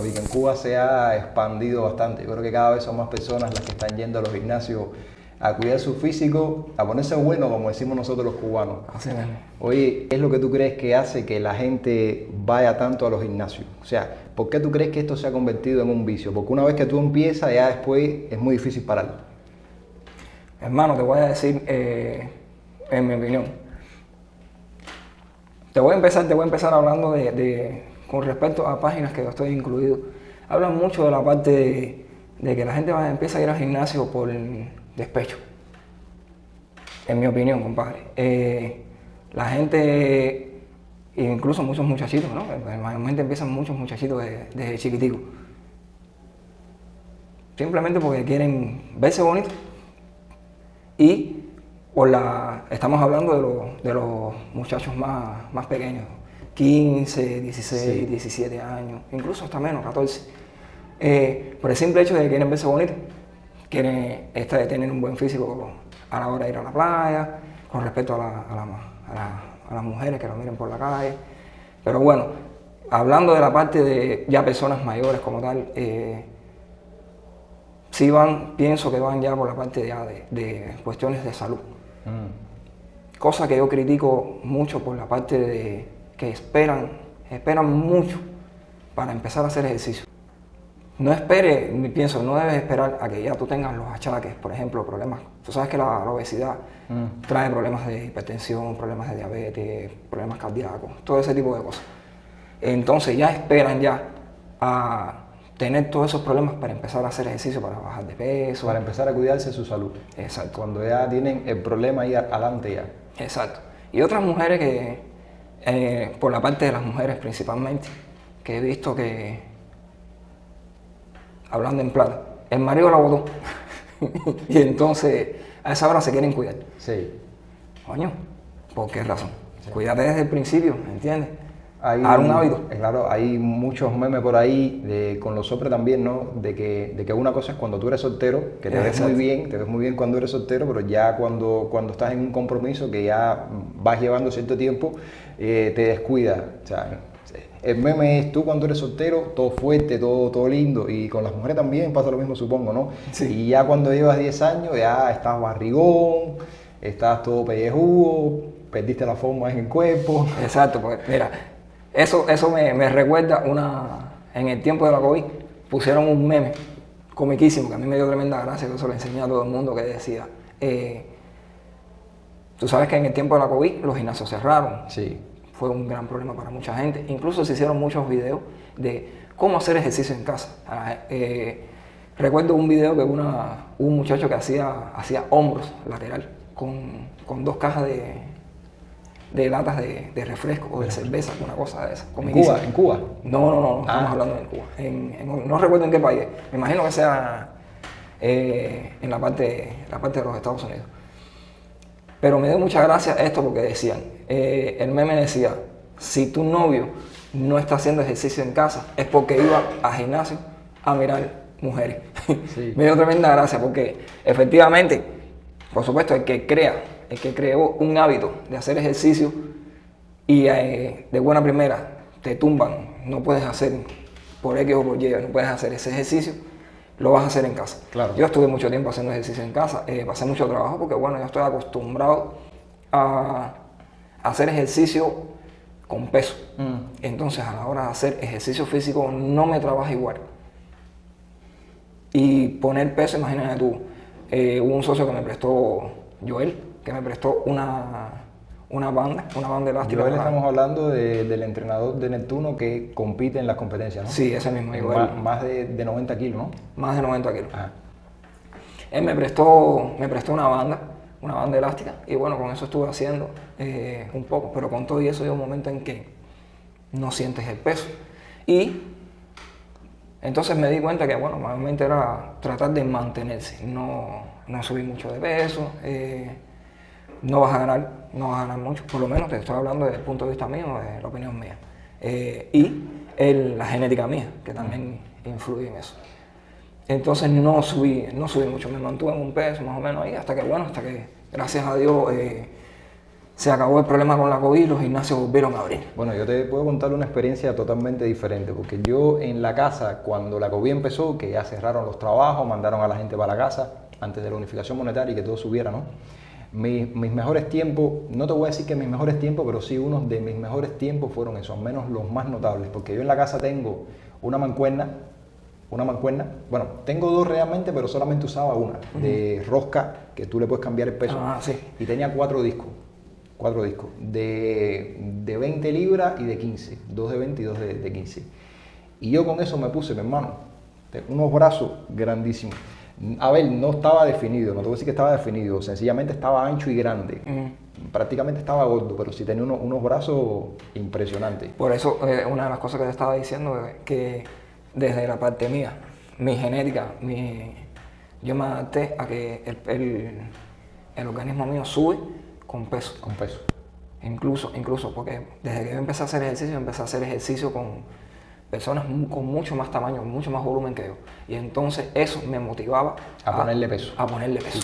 Y que en Cuba se ha expandido bastante. Yo creo que cada vez son más personas las que están yendo a los gimnasios a cuidar su físico, a ponerse bueno, como decimos nosotros los cubanos. Así mismo. Oye, ¿qué es lo que tú crees que hace que la gente vaya tanto a los gimnasios? O sea, ¿por qué tú crees que esto se ha convertido en un vicio? Porque una vez que tú empiezas, ya después es muy difícil parar. Hermano, te voy a decir, en mi opinión. Te voy a empezar hablando con respecto a páginas que yo estoy incluido. Hablan mucho de la parte de que la gente empieza a ir al gimnasio por despecho. En mi opinión, compadre. La gente, incluso muchos muchachitos, ¿no? Normalmente empiezan muchos muchachitos desde chiquiticos. Simplemente porque quieren verse bonitos. Y estamos hablando de los muchachos más pequeños, 15, 16, sí. 17 años, incluso hasta menos, 14. Por el simple hecho de que quieren verse bonitos, quieren tener un buen físico a la hora de ir a la playa, con respecto a las mujeres que lo miren por la calle. Pero bueno, hablando de la parte de ya personas mayores como tal, sí pienso que van ya por la parte ya de cuestiones de salud. Cosa que yo critico mucho por la parte de que esperan mucho para empezar a hacer ejercicio. No debes esperar a que ya tú tengas los achaques, por ejemplo, problemas. Tú sabes que la obesidad trae problemas de hipertensión, problemas de diabetes, problemas cardíacos, todo ese tipo de cosas. Entonces ya esperan ya a tener todos esos problemas para empezar a hacer ejercicio, para bajar de peso. Para empezar a cuidarse de su salud. Exacto. Cuando ya tienen el problema ahí adelante ya. Exacto. Y otras mujeres que, por la parte de las mujeres principalmente, que he visto que, hablando en plata, el marido la botó. Y entonces a esa hora se quieren cuidar. Sí. Coño, ¿por qué razón? Sí. Cuídate desde el principio, ¿entiendes? Hay un hábito. Claro, hay muchos memes por ahí con los hombres también, ¿no? De que una cosa es cuando tú eres soltero, que te ves muy bien cuando eres soltero, pero ya cuando estás en un compromiso que ya vas llevando cierto tiempo, te descuidas. O sea, el meme es tú cuando eres soltero, todo fuerte, todo lindo, y con las mujeres también pasa lo mismo, supongo, ¿no? Sí. Y ya cuando llevas 10 años, ya estás barrigón, estás todo pellejudo, perdiste la forma en el cuerpo. Exacto, pues mira. Eso me recuerda en el tiempo de la COVID, pusieron un meme comiquísimo, que a mí me dio tremenda gracia, que eso lo enseñé a todo el mundo, que decía, tú sabes que en el tiempo de la COVID los gimnasios cerraron. Sí. Fue un gran problema para mucha gente. Incluso se hicieron muchos videos de cómo hacer ejercicio en casa. Recuerdo un video que un muchacho que hacía hombros lateral con 2 cajas de latas de refresco o de cerveza, una cosa de esa. ¿En Cuba? No, estamos hablando de Cuba. No recuerdo en qué país. Me imagino que sea en la parte de los Estados Unidos. Pero me dio mucha gracia esto porque decían, el meme decía, si tu novio no está haciendo ejercicio en casa es porque iba a gimnasio a mirar mujeres. Sí. Me dio tremenda gracia porque efectivamente, por supuesto, el que creó un hábito de hacer ejercicio y de buena primera te tumban, no puedes hacer por X o por Y, no puedes hacer ese ejercicio, lo vas a hacer en casa. Claro. Yo estuve mucho tiempo haciendo ejercicio en casa, pasé mucho trabajo porque bueno, yo estoy acostumbrado a hacer ejercicio con peso. Entonces a la hora de hacer ejercicio físico no me trabaja igual. Y poner peso, imagínate tú, hubo un socio que me prestó, Joel, que me prestó una banda elástica. Joel, estamos hablando del entrenador de Neptuno que compite en las competencias, ¿no? Sí, ese mismo. Más de 90 kilos, ¿no? Más de 90 kilos. Ah. Él me prestó una banda elástica, y bueno, con eso estuve haciendo un poco, pero con todo y eso llega un momento en que no sientes el peso. Y entonces me di cuenta que, bueno, normalmente era tratar de mantenerse, no subir mucho de peso, no vas a ganar mucho, por lo menos te estoy hablando desde el punto de vista mío, de la opinión mía. Y la genética mía, que también influye en eso. Entonces no subí mucho, me mantuve en un peso más o menos ahí, hasta que gracias a Dios se acabó el problema con la COVID y los gimnasios volvieron a abrir. Bueno, yo te puedo contar una experiencia totalmente diferente, porque yo en la casa, cuando la COVID empezó, que ya cerraron los trabajos, mandaron a la gente para la casa, antes de la unificación monetaria y que todo subiera, ¿no? Mis mejores tiempos, no te voy a decir que mis mejores tiempos, pero sí unos de mis mejores tiempos fueron esos, al menos los más notables, porque yo en la casa tengo una mancuerna, bueno, tengo dos realmente, pero solamente usaba una, de rosca, que tú le puedes cambiar el peso, Sí. y tenía 4 discos, de 20 libras y de 15, 2 de 20 y 2 de 15. Y yo con eso me puse, mi hermano, unos brazos grandísimos. A ver, no estaba definido, no te voy a decir que estaba definido, sencillamente estaba ancho y grande. Prácticamente estaba gordo, pero sí tenía unos brazos impresionantes. Por eso, una de las cosas que te estaba diciendo, que desde la parte mía, mi genética, yo me adapté a que el organismo mío sube con peso. Con peso. Incluso, porque desde que yo empecé a hacer ejercicio con personas con mucho más tamaño, mucho más volumen que yo. Y entonces eso me motivaba A ponerle peso. A ponerle peso.